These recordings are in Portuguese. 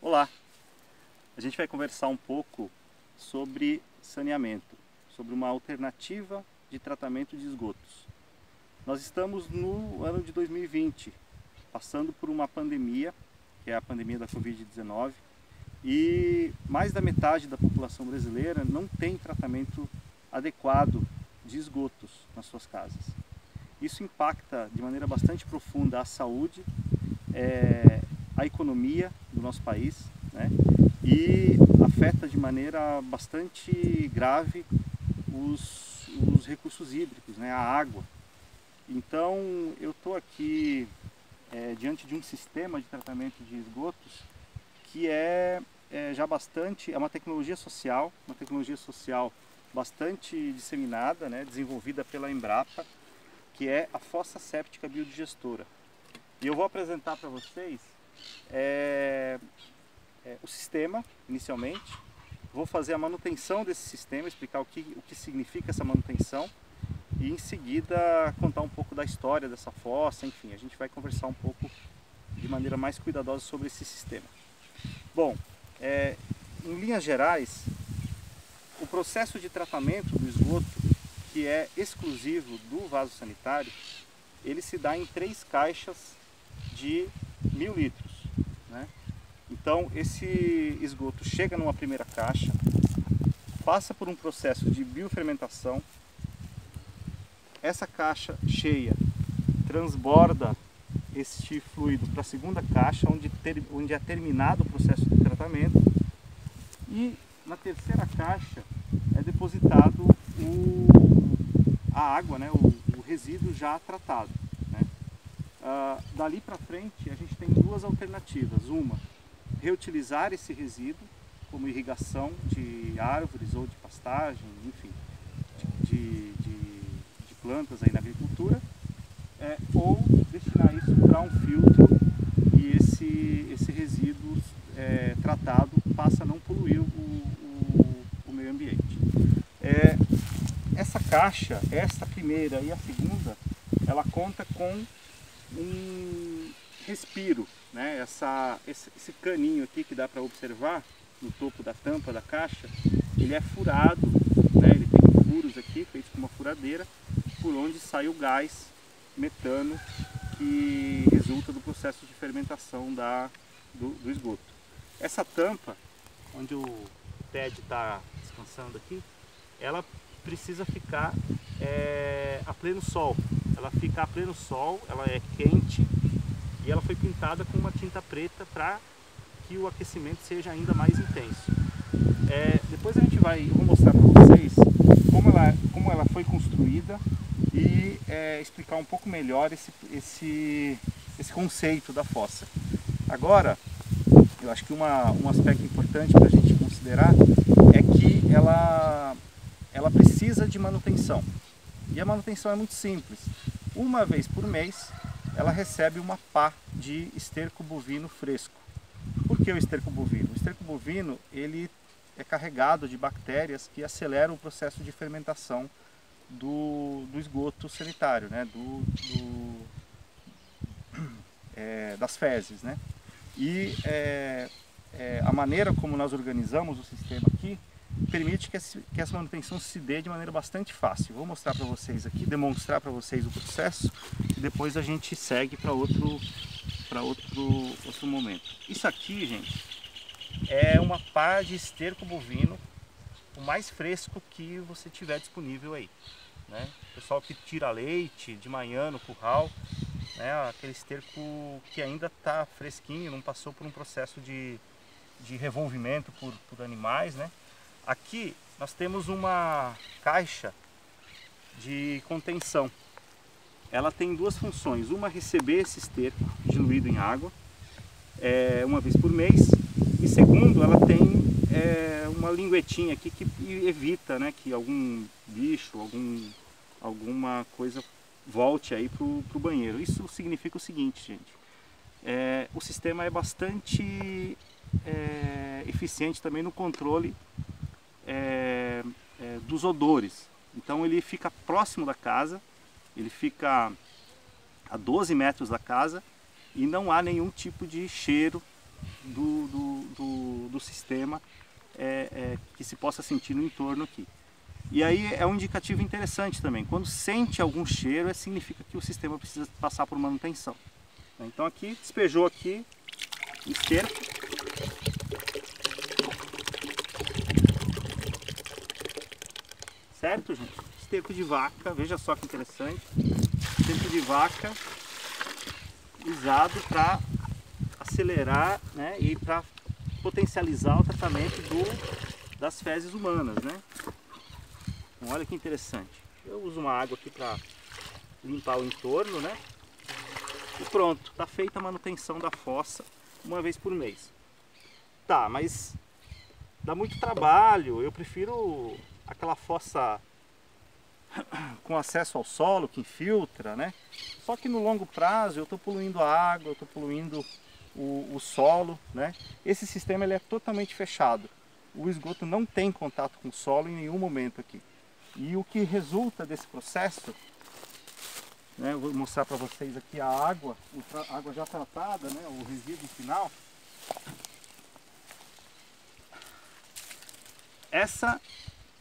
Olá! A gente vai conversar um pouco sobre saneamento, sobre uma alternativa de tratamento de esgotos. Nós estamos no ano de 2020, passando por uma pandemia, que é a pandemia da Covid-19, e mais da metade da população brasileira não tem tratamento adequado de esgotos nas suas casas. Isso impacta de maneira bastante profunda a saúde, a economia do nosso país, né? E afeta de maneira bastante grave os recursos hídricos, né? A água. Então eu estou aqui diante de um sistema de tratamento de esgotos que é uma tecnologia social bastante disseminada, né? Desenvolvida pela Embrapa, que é a fossa séptica biodigestora. E eu vou apresentar para vocês o sistema, inicialmente. Vou fazer a manutenção desse sistema, explicar o que significa essa manutenção e em seguida contar um pouco da história dessa fossa. Enfim, a gente vai conversar um pouco de maneira mais cuidadosa sobre esse sistema. Bom, em linhas gerais, o processo de tratamento do esgoto, que é exclusivo do vaso sanitário, ele se dá em 3 caixas de 1000 litros, né? Então esse esgoto chega numa primeira caixa, passa por um processo de biofermentação, essa caixa cheia transborda este fluido para a segunda caixa, onde é terminado o processo de tratamento, e na terceira caixa é depositado a água, né, o resíduo já tratado, né? Dali para frente a gente tem 2 alternativas. Uma, reutilizar esse resíduo como irrigação de árvores ou de pastagem, enfim, de plantas aí na agricultura, ou destinar isso para um filtro e esse resíduo tratado passa a não poluir o meio ambiente. Essa caixa, essa primeira e a segunda, ela conta com um respiro, né? Esse caninho aqui que dá para observar no topo da tampa da caixa, ele é furado, né? Ele tem furos aqui, feitos com uma furadeira, por onde sai o gás metano que resulta do processo de fermentação do esgoto. Essa tampa, onde o TED está descansando aqui, ela precisa ficar a pleno sol. Ela fica a pleno sol, ela é quente e ela foi pintada com uma tinta preta para que o aquecimento seja ainda mais intenso. Depois eu vou mostrar para vocês como ela foi construída e explicar um pouco melhor esse conceito da fossa. Agora, eu acho que um aspecto importante para a gente considerar é que ela precisa de manutenção. E a manutenção é muito simples. Uma vez por mês, ela recebe uma pá de esterco bovino fresco. Por que o esterco bovino? O esterco bovino ele é carregado de bactérias que aceleram o processo de fermentação do esgoto sanitário, né? Das fezes, né? E a maneira como nós organizamos o sistema aqui permite que essa manutenção se dê de maneira bastante fácil. Vou mostrar para vocês aqui, demonstrar para vocês o processo e depois a gente segue para outro momento. Isso aqui, gente, é uma pá de esterco bovino, o mais fresco que você tiver disponível aí, né? O pessoal que tira leite de manhã no curral, né? Aquele esterco que ainda está fresquinho, não passou por um processo de revolvimento por animais, né? Aqui nós temos uma caixa de contenção. Ela tem 2 funções. Uma, receber esse esterco diluído em água uma vez por mês. E segundo, ela tem uma linguetinha aqui que evita, né, que algum bicho, alguma coisa volte aí para o banheiro. Isso significa o seguinte, gente. O sistema é bastante eficiente também no controle dos odores. Então ele fica próximo da casa, ele fica a 12 metros da casa e não há nenhum tipo de cheiro do sistema que se possa sentir no entorno aqui. E aí é um indicativo interessante também. Quando sente algum cheiro, significa que o sistema precisa passar por manutenção. Então aqui, despejou aqui o esterco. Certo, gente? Esterco de vaca, veja só que interessante. Esterco de vaca usado para acelerar, né, e para potencializar o tratamento das fezes humanas, né? Então, olha que interessante. Eu uso uma água aqui para limpar o entorno, né? E pronto, está feita a manutenção da fossa uma vez por mês. Tá, mas dá muito trabalho. Eu prefiro aquela fossa com acesso ao solo, que infiltra, né? Só que no longo prazo eu estou poluindo a água, eu estou poluindo o solo, né? Esse sistema ele é totalmente fechado. O esgoto não tem contato com o solo em nenhum momento aqui. E o que resulta desse processo, né, eu vou mostrar para vocês aqui a água já tratada, né, o resíduo final.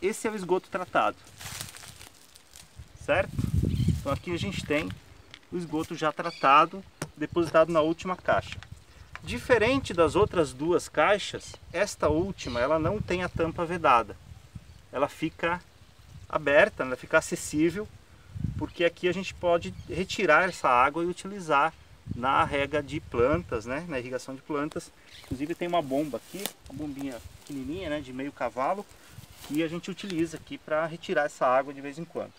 Esse é o esgoto tratado, certo? Então aqui a gente tem o esgoto já tratado, depositado na última caixa. Diferente das outras duas caixas, esta última ela não tem a tampa vedada. Ela fica aberta, ela fica acessível, porque aqui a gente pode retirar essa água e utilizar na rega de plantas, né? Na irrigação de plantas. Inclusive tem uma bomba aqui, uma bombinha pequenininha, né, de meio cavalo, que a gente utiliza aqui para retirar essa água de vez em quando.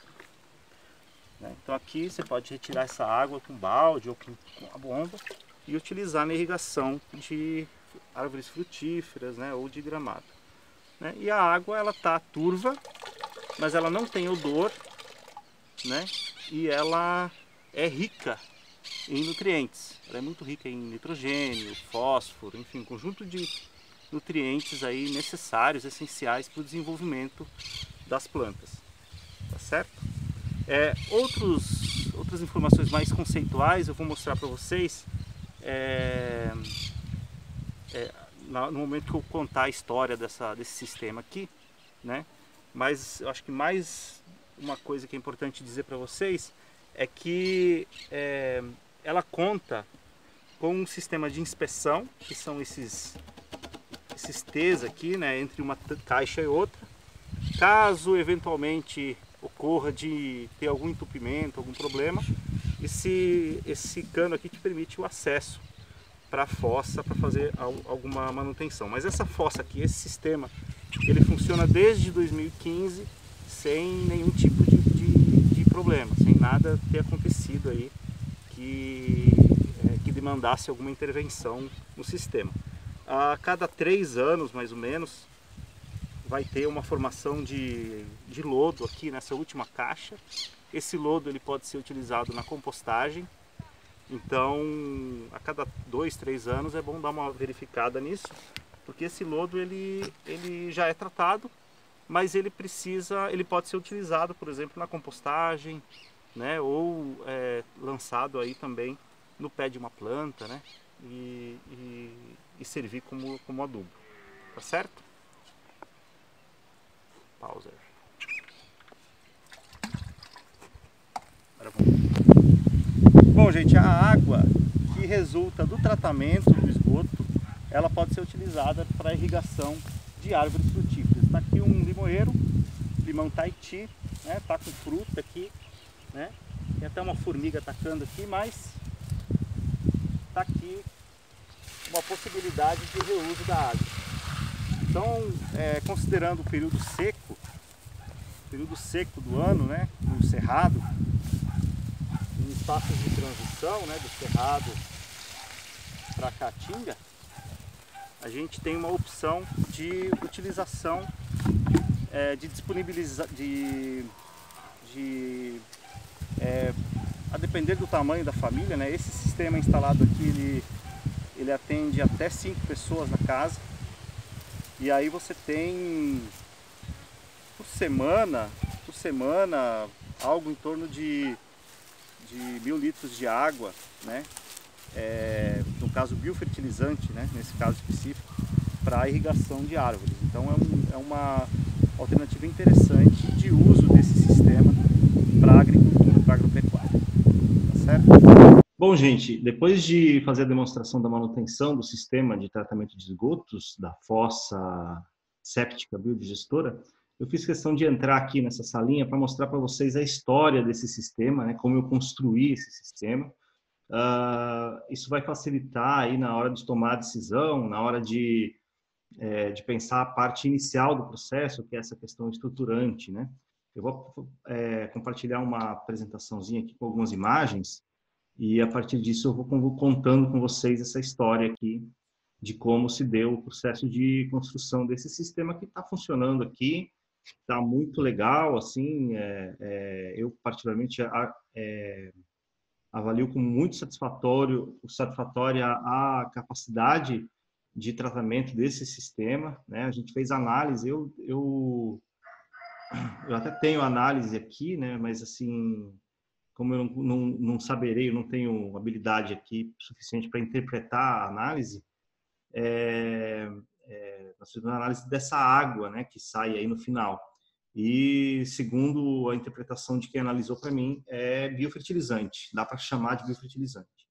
Então aqui você pode retirar essa água com balde ou com a bomba e utilizar na irrigação de árvores frutíferas, né, ou de gramado. E a água ela está turva, mas ela não tem odor, né, e ela é rica em nutrientes. Ela é muito rica em nitrogênio, fósforo, enfim, um conjunto de nutrientes aí necessários, essenciais para o desenvolvimento das plantas. Tá certo? Outras informações mais conceituais eu vou mostrar para vocês no momento que eu contar a história desse sistema aqui, né? Mas eu acho que mais uma coisa que é importante dizer para vocês é que ela conta com um sistema de inspeção, que são esses T's aqui, né, entre uma caixa e outra. Caso eventualmente ocorra de ter algum entupimento, algum problema, esse cano aqui te permite o acesso para a fossa para fazer alguma manutenção. Mas essa fossa aqui, esse sistema, ele funciona desde 2015 sem nenhum tipo de problema, sem nada ter acontecido aí que demandasse alguma intervenção no sistema. A cada 3 anos, mais ou menos, vai ter uma formação de lodo aqui nessa última caixa. Esse lodo ele pode ser utilizado na compostagem. Então, a cada 2, 3 anos é bom dar uma verificada nisso, porque esse lodo ele já é tratado, mas ele pode ser utilizado, por exemplo, na compostagem, né, ou lançado aí também no pé de uma planta, né, e servir como adubo, tá certo? Pausa. Agora vamos. Bom, gente, a água que resulta do tratamento do esgoto, ela pode ser utilizada para irrigação de árvores frutíferas. Está aqui um limoeiro, limão Tahiti, né? Tá com fruta aqui, né? Tem até uma formiga atacando aqui, mas está aqui uma possibilidade de reuso da água. Então, considerando o período seco do ano, né, no cerrado, em espaços de transição, né, do cerrado para a caatinga, a gente tem uma opção de utilização, de disponibilizar, a depender do tamanho da família, né, esse sistema instalado aqui, ele atende até 5 pessoas na casa. E aí você tem por semana algo em torno de 1000 litros de água, né, no caso biofertilizante, né, nesse caso específico, para a irrigação de árvores. Então é uma alternativa interessante de uso desse sistema para a agricultura, para a agropecuária. Tá certo? Bom, gente, depois de fazer a demonstração da manutenção do sistema de tratamento de esgotos da fossa séptica biodigestora, eu fiz questão de entrar aqui nessa salinha para mostrar para vocês a história desse sistema, né, como eu construí esse sistema. Isso vai facilitar aí na hora de tomar a decisão, na hora de pensar a parte inicial do processo, que é essa questão estruturante, né? Eu vou compartilhar uma apresentaçãozinha aqui com algumas imagens e a partir disso eu vou contando com vocês essa história aqui de como se deu o processo de construção desse sistema que está funcionando aqui, está muito legal, assim, eu particularmente avalio como muito satisfatória a capacidade de tratamento desse sistema, né? A gente fez análise, eu até tenho análise aqui, né? Mas assim, como eu não saberei, eu não tenho habilidade aqui suficiente para interpretar a análise, nós fizemos uma análise dessa água, né, que sai aí no final. E segundo a interpretação de quem analisou para mim, é biofertilizante, dá para chamar de biofertilizante.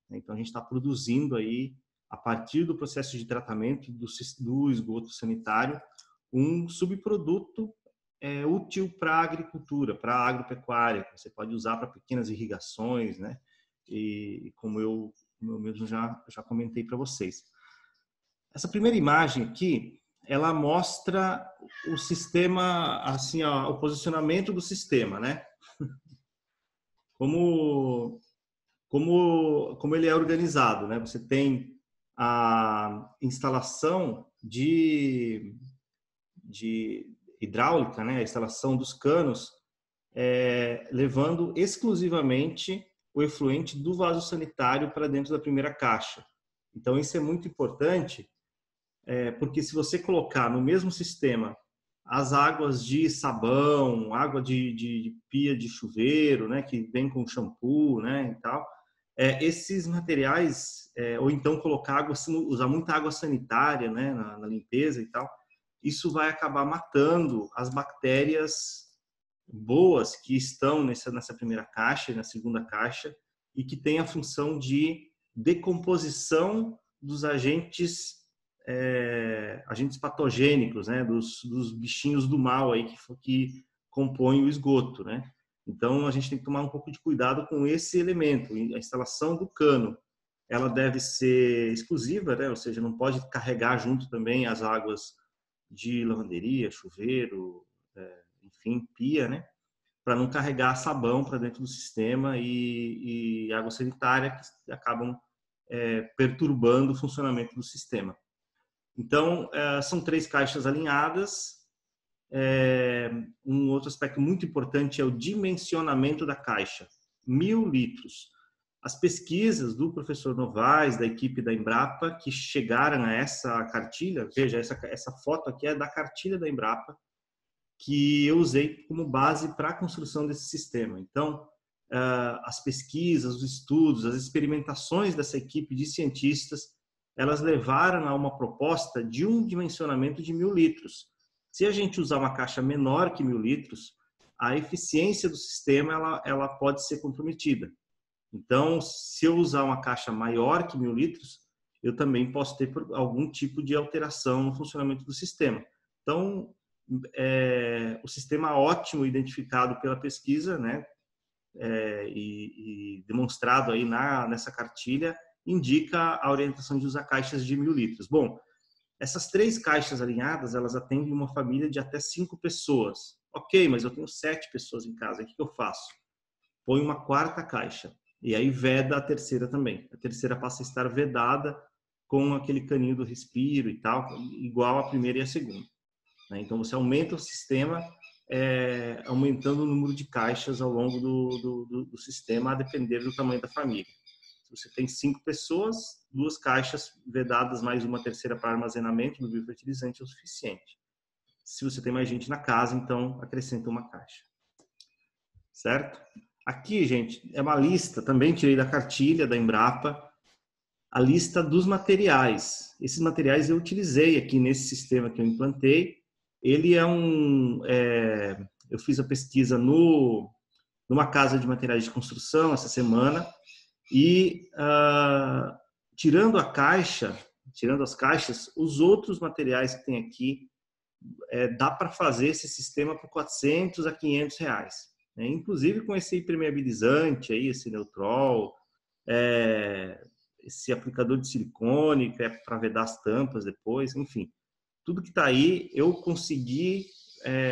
Então a gente está produzindo aí, a partir do processo de tratamento do esgoto sanitário, um subproduto útil para a agricultura, para a agropecuária, que você pode usar para pequenas irrigações, né? E como eu mesmo já comentei para vocês. Essa primeira imagem aqui, ela mostra o sistema, assim, o posicionamento do sistema, né? Como ele é organizado, né? Você tem a instalação de hidráulica, né? A instalação dos canos, levando exclusivamente o efluente do vaso sanitário para dentro da primeira caixa. Então isso é muito importante, porque se você colocar no mesmo sistema as águas de sabão, água de pia de chuveiro, né, que vem com shampoo, né, e tal, esses materiais, ou então colocar água, usar muita água sanitária, né, na limpeza e tal, isso vai acabar matando as bactérias boas que estão nessa primeira caixa e na segunda caixa e que tem a função de decomposição dos agentes patogênicos, né, dos bichinhos do mal aí que compõem o esgoto, né? Então a gente tem que tomar um pouco de cuidado com esse elemento. A instalação do cano, ela deve ser exclusiva, né? Ou seja, não pode carregar junto também as águas de lavanderia, chuveiro, enfim, pia, né? Para não carregar sabão para dentro do sistema e água sanitária que acabam perturbando o funcionamento do sistema. Então, são 3 caixas alinhadas. Um outro aspecto muito importante é o dimensionamento da caixa. 1.000 litros. As pesquisas do professor Novaes, da equipe da Embrapa, que chegaram a essa cartilha, veja, essa foto aqui é da cartilha da Embrapa, que eu usei como base para a construção desse sistema. Então, as pesquisas, os estudos, as experimentações dessa equipe de cientistas, elas levaram a uma proposta de um dimensionamento de 1.000 litros. Se a gente usar uma caixa menor que 1.000 litros, a eficiência do sistema ela pode ser comprometida. Então, se eu usar uma caixa maior que 1.000 litros, eu também posso ter algum tipo de alteração no funcionamento do sistema. Então, o sistema ótimo identificado pela pesquisa, né, e demonstrado aí nessa cartilha, indica a orientação de usar caixas de 1.000 litros. Bom, essas 3 caixas alinhadas, elas atendem uma família de até 5 pessoas. Ok, mas eu tenho 7 pessoas em casa, o que eu faço? Põe uma 4ª caixa e aí veda a terceira também. A terceira passa a estar vedada com aquele caninho do respiro e tal, igual a primeira e a segunda. Então você aumenta o sistema, aumentando o número de caixas ao longo do sistema, a depender do tamanho da família. Se você tem 5 pessoas, 2 caixas vedadas mais uma terceira para armazenamento do biofertilizante é o suficiente. Se você tem mais gente na casa, então acrescenta uma caixa. Certo? Aqui, gente, é uma lista, também tirei da cartilha da Embrapa, a lista dos materiais. Esses materiais eu utilizei aqui nesse sistema que eu implantei. Ele eu fiz a pesquisa numa casa de materiais de construção essa semana e tirando as caixas, os outros materiais que tem aqui, dá para fazer esse sistema por 400 a 500 reais. Né? Inclusive com esse impermeabilizante, aí, esse Neutrol, esse aplicador de silicone, que é para vedar as tampas depois, enfim. Tudo que está aí, eu consegui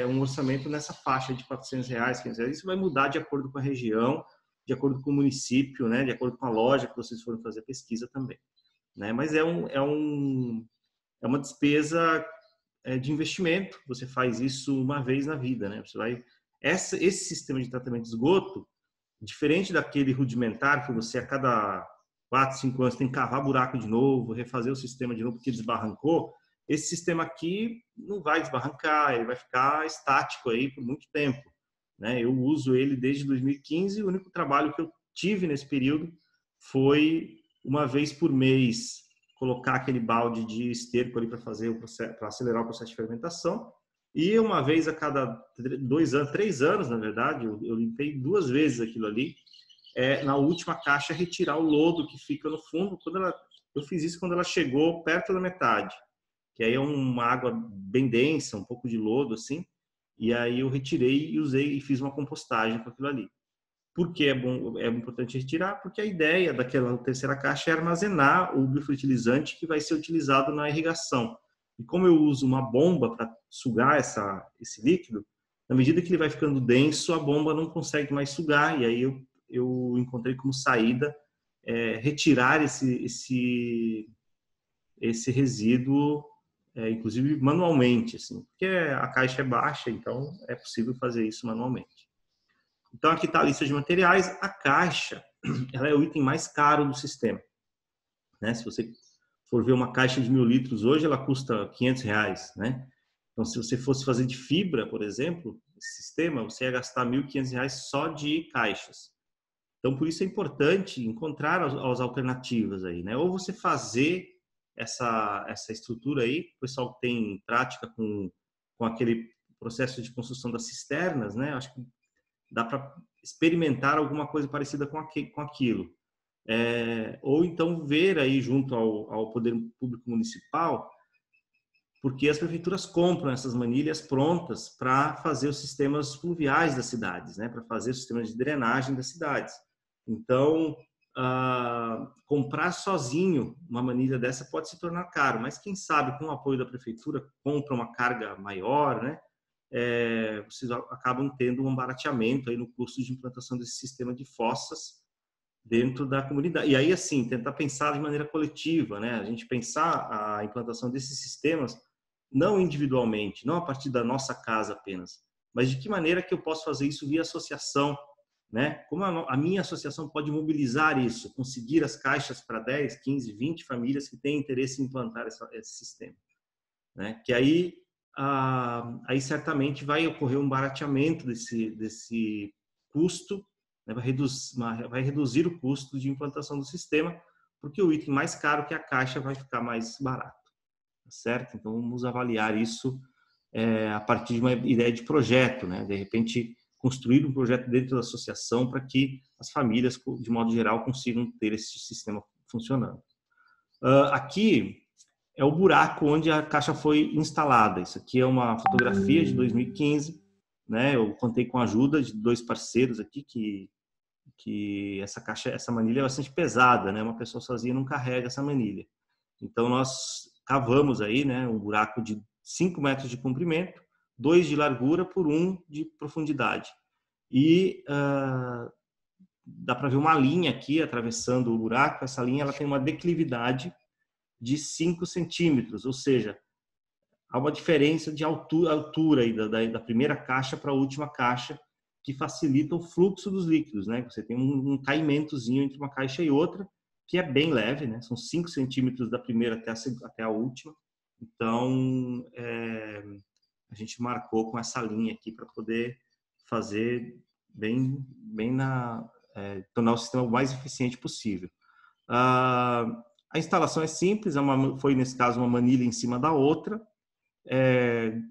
um orçamento nessa faixa de 400 reais, 500 reais. Isso vai mudar de acordo com a região, de acordo com o município, né? De acordo com a loja que vocês forem fazer pesquisa também. Né? Mas é uma despesa de investimento. Você faz isso uma vez na vida, né? Você vai esse sistema de tratamento de esgoto, diferente daquele rudimentar que você a cada 4, 5 anos tem que cavar buraco de novo, refazer o sistema de novo porque desbarrancou. Esse sistema aqui não vai desbarrancar, ele vai ficar estático aí por muito tempo. Né? Eu uso ele desde 2015 e o único trabalho que eu tive nesse período foi uma vez por mês colocar aquele balde de esterco ali para acelerar o processo de fermentação. E uma vez a cada 2 anos, 3 anos, na verdade, eu limpei 2 vezes aquilo ali. Na última caixa, retirar o lodo que fica no fundo. Eu fiz isso quando ela chegou perto da metade, que aí é uma água bem densa, um pouco de lodo assim. E aí eu retirei e usei e fiz uma compostagem com aquilo ali. Por que é importante retirar? Porque a ideia daquela terceira caixa é armazenar o biofertilizante que vai ser utilizado na irrigação. E como eu uso uma bomba para sugar esse líquido, na medida que ele vai ficando denso, a bomba não consegue mais sugar. E aí eu encontrei como saída retirar esse resíduo, inclusive manualmente, assim, porque a caixa é baixa, então é possível fazer isso manualmente. Então, aqui está a lista de materiais. A caixa, ela é o item mais caro do sistema. Né? Se você for ver uma caixa de 1.000 litros hoje, ela custa 500 reais. Né? Então, se você fosse fazer de fibra, por exemplo, esse sistema, você ia gastar 1.500 reais só de caixas. Então, por isso é importante encontrar as alternativas aí. Né? Ou você fazer essa estrutura aí, o pessoal tem prática com aquele processo de construção das cisternas, né? Acho que dá para experimentar alguma coisa parecida com aquilo. Ou então ver aí junto ao poder público municipal, porque as prefeituras compram essas manilhas prontas para fazer os sistemas fluviais das cidades, né? Para fazer os sistemas de drenagem das cidades. Então, comprar sozinho uma manilha dessa pode se tornar caro, mas quem sabe com o apoio da prefeitura compra uma carga maior, né? Vocês acabam tendo um barateamento aí no custo de implantação desse sistema de fossas dentro da comunidade. E aí, assim, tentar pensar de maneira coletiva, né? A gente pensar a implantação desses sistemas não individualmente, não a partir da nossa casa apenas, mas de que maneira que eu posso fazer isso via associação, né? Como a minha associação pode mobilizar isso, conseguir as caixas para 10, 15, 20 famílias que têm interesse em implantar esse sistema, né? Que aí certamente vai ocorrer um barateamento desse custo, né? Vai reduzir o custo de implantação do sistema, porque o item mais caro que a caixa vai ficar mais barato, tá certo? Então vamos avaliar isso a partir de uma ideia de projeto, né? De repente construir um projeto dentro da associação para que as famílias, de modo geral, consigam ter esse sistema funcionando. Aqui é o buraco onde a caixa foi instalada. Isso aqui é uma fotografia de 2015, né? Eu contei com a ajuda de 2 parceiros aqui que essa manilha é bastante pesada, né? Uma pessoa sozinha não carrega essa manilha. Então nós cavamos aí, né, um buraco de 5 metros de comprimento, 2 de largura por 1 de profundidade. E dá para ver uma linha aqui atravessando o buraco. Essa linha ela tem uma declividade de 5 centímetros, ou seja, há uma diferença de altura aí da primeira caixa para a última caixa, que facilita o fluxo dos líquidos, né? Você tem um caimentozinho entre uma caixa e outra, que é bem leve, né? São 5 centímetros da primeira até a última. Então, a gente marcou com essa linha aqui para poder fazer tornar o sistema o mais eficiente possível. A instalação é simples, foi nesse caso uma manilha em cima da outra,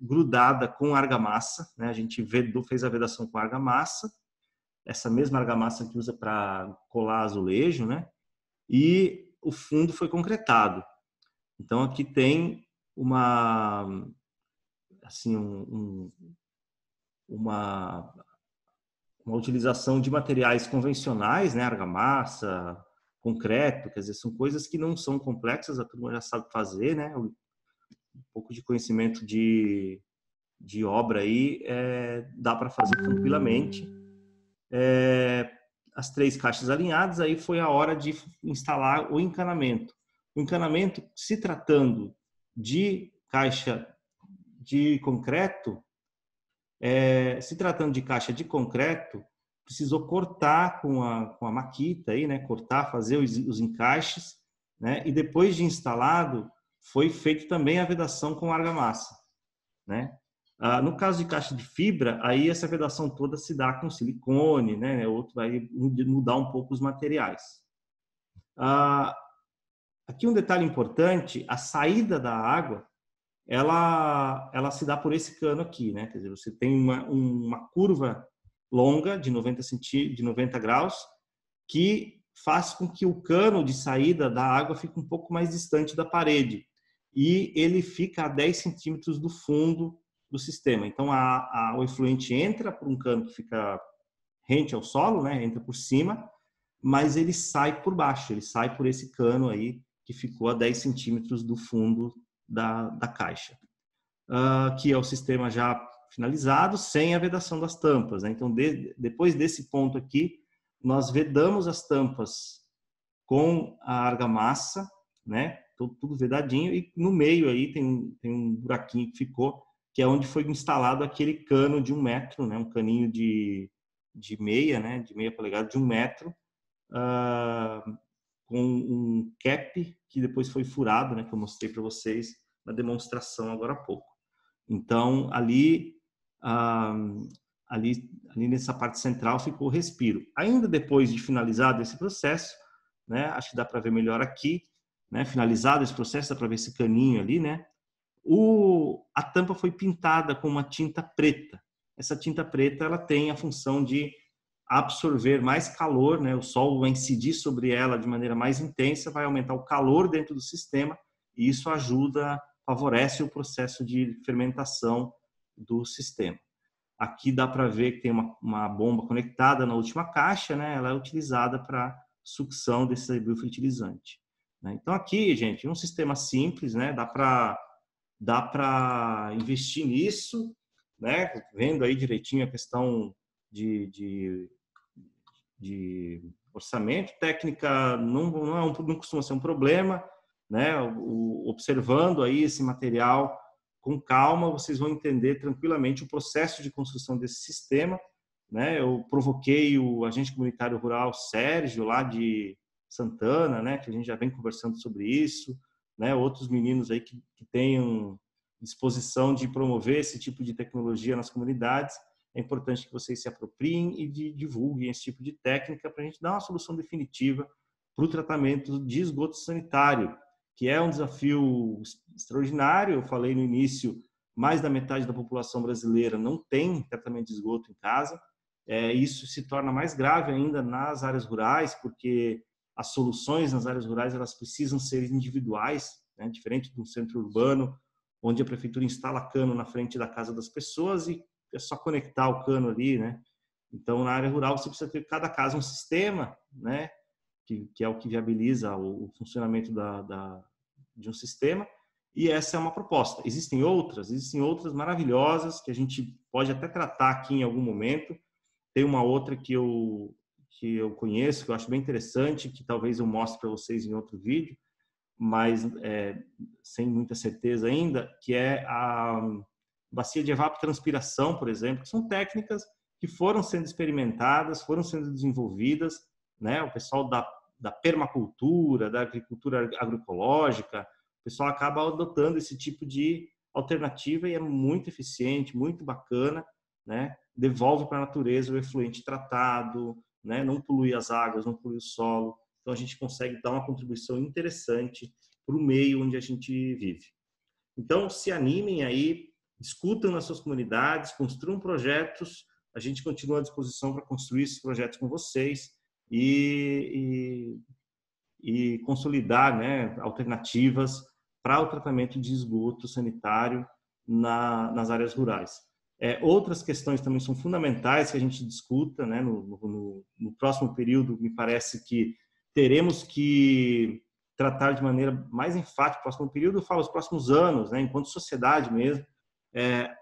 grudada com argamassa, né? A gente fez a vedação com argamassa, essa mesma argamassa que usa para colar azulejo, né? E o fundo foi concretado. Então aqui tem uma utilização de materiais convencionais, né? Argamassa, concreto, quer dizer, são coisas que não são complexas, a turma já sabe fazer, né? Um pouco de conhecimento de obra aí dá para fazer tranquilamente. As 3 caixas alinhadas, aí foi a hora de instalar o encanamento. O encanamento, se tratando de caixa de concreto, precisou cortar com a maquita aí, né? Cortar, fazer os encaixes, né? E depois de instalado, foi feito também a vedação com argamassa, né? No caso de caixa de fibra, aí essa vedação toda se dá com silicone, né? Outro vai mudar um pouco os materiais. Aqui um detalhe importante: a saída da água, ela se dá por esse cano aqui, né? Quer dizer, você tem uma curva longa de 90 graus que faz com que o cano de saída da água fique um pouco mais distante da parede e ele fica a 10 centímetros do fundo do sistema. Então o efluente entra por um cano que fica rente ao solo, né? Entra por cima, mas ele sai por baixo, ele sai por esse cano aí que ficou a 10 centímetros do fundo da caixa, que é o sistema já finalizado, sem a vedação das tampas, né? Então, depois desse ponto aqui, nós vedamos as tampas com a argamassa, né? Tudo vedadinho, e no meio aí tem um buraquinho que ficou, que é onde foi instalado aquele cano de 1 metro, né? Um caninho de meia, né? De meia polegada, de 1 metro, com um cap que depois foi furado, né? Que eu mostrei para vocês na demonstração agora há pouco. Então, ali nessa parte central ficou o respiro. Ainda depois de finalizado esse processo, né? Acho que dá para ver melhor aqui, né? Finalizado esse processo, dá para ver esse caninho ali, né? A tampa foi pintada com uma tinta preta. Essa tinta preta, ela tem a função de absorver mais calor, né? O sol vai incidir sobre ela de maneira mais intensa, vai aumentar o calor dentro do sistema e isso favorece o processo de fermentação do sistema. Aqui dá para ver que tem uma bomba conectada na última caixa, né? Ela é utilizada para sucção desse biofertilizante, né? Então aqui, gente, um sistema simples, né? Dá para investir nisso, né? Vendo aí direitinho a questão de orçamento, técnica não costuma ser um problema, né? Observando aí esse material com calma, vocês vão entender tranquilamente o processo de construção desse sistema, né? Eu provoquei o agente comunitário rural Sérgio, lá de Santana, né? Que a gente já vem conversando sobre isso, né? Outros meninos aí que tenham disposição de promover esse tipo de tecnologia nas comunidades. É importante que vocês se apropriem e divulguem esse tipo de técnica para a gente dar uma solução definitiva para o tratamento de esgoto sanitário, que é um desafio extraordinário. Eu falei no início, mais da metade da população brasileira não tem tratamento de esgoto em casa. Isso se torna mais grave ainda nas áreas rurais, porque as soluções nas áreas rurais elas precisam ser individuais, né? Diferente de um centro urbano, onde a prefeitura instala cano na frente da casa das pessoas e é só conectar o cano ali, né? Então, na área rural, você precisa ter cada casa um sistema, né? Que é o que viabiliza o funcionamento de um sistema. E essa é uma proposta. Existem outras maravilhosas que a gente pode até tratar aqui em algum momento. Tem uma outra que eu conheço, que eu acho bem interessante, que talvez eu mostre para vocês em outro vídeo, mas sem muita certeza ainda, que é a bacia de evapotranspiração, por exemplo, que são técnicas que foram sendo experimentadas, foram sendo desenvolvidas, né? O pessoal da permacultura, da agricultura agroecológica, o pessoal acaba adotando esse tipo de alternativa e é muito eficiente, muito bacana, né? Devolve para a natureza o efluente tratado, né? Não polui as águas, não polui o solo. Então a gente consegue dar uma contribuição interessante para o meio onde a gente vive. Então se animem aí, discutam nas suas comunidades, construam projetos, a gente continua à disposição para construir esses projetos com vocês e consolidar, né, alternativas para o tratamento de esgoto sanitário nas áreas rurais. Outras questões também são fundamentais que a gente discuta, né, no próximo período. Me parece que teremos que tratar de maneira mais enfática. O próximo período, eu falo os próximos anos, né, enquanto sociedade mesmo.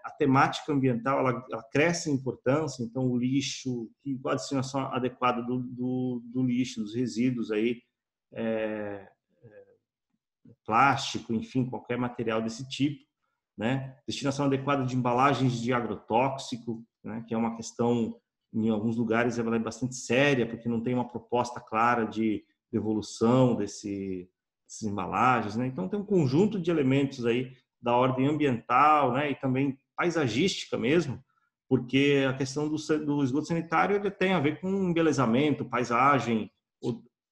A temática ambiental ela cresce em importância. Então o lixo, a destinação adequada do lixo, dos resíduos aí, plástico, enfim, qualquer material desse tipo, né? Destinação adequada de embalagens de agrotóxico, né? Que é uma questão, em alguns lugares, ela é bastante séria, porque não tem uma proposta clara de devolução dessas embalagens, né? Então tem um conjunto de elementos aí da ordem ambiental, né? E também paisagística mesmo, porque a questão do esgoto sanitário ele tem a ver com embelezamento, paisagem,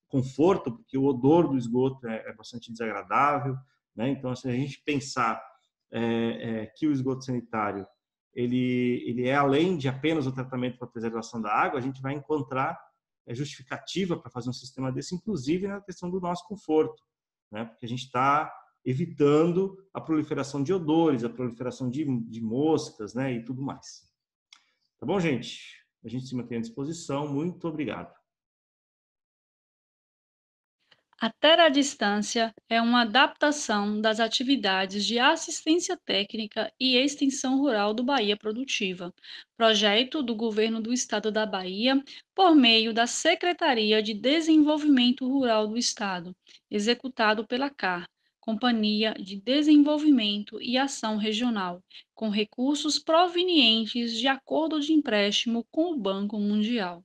conforto, porque o odor do esgoto é bastante desagradável, né? Então, se a gente pensar que o esgoto sanitário ele é além de apenas o tratamento para a preservação da água, a gente vai encontrar justificativa para fazer um sistema desse, inclusive na questão do nosso conforto, né? Porque a gente está evitando a proliferação de odores, a proliferação de moscas, né? E tudo mais. Tá bom, gente? A gente se mantém à disposição. Muito obrigado. A Teradistância é uma adaptação das atividades de assistência técnica e extensão rural do Bahia Produtiva, projeto do Governo do Estado da Bahia por meio da Secretaria de Desenvolvimento Rural do Estado, executado pela CAR, Companhia de Desenvolvimento e Ação Regional, com recursos provenientes de acordo de empréstimo com o Banco Mundial.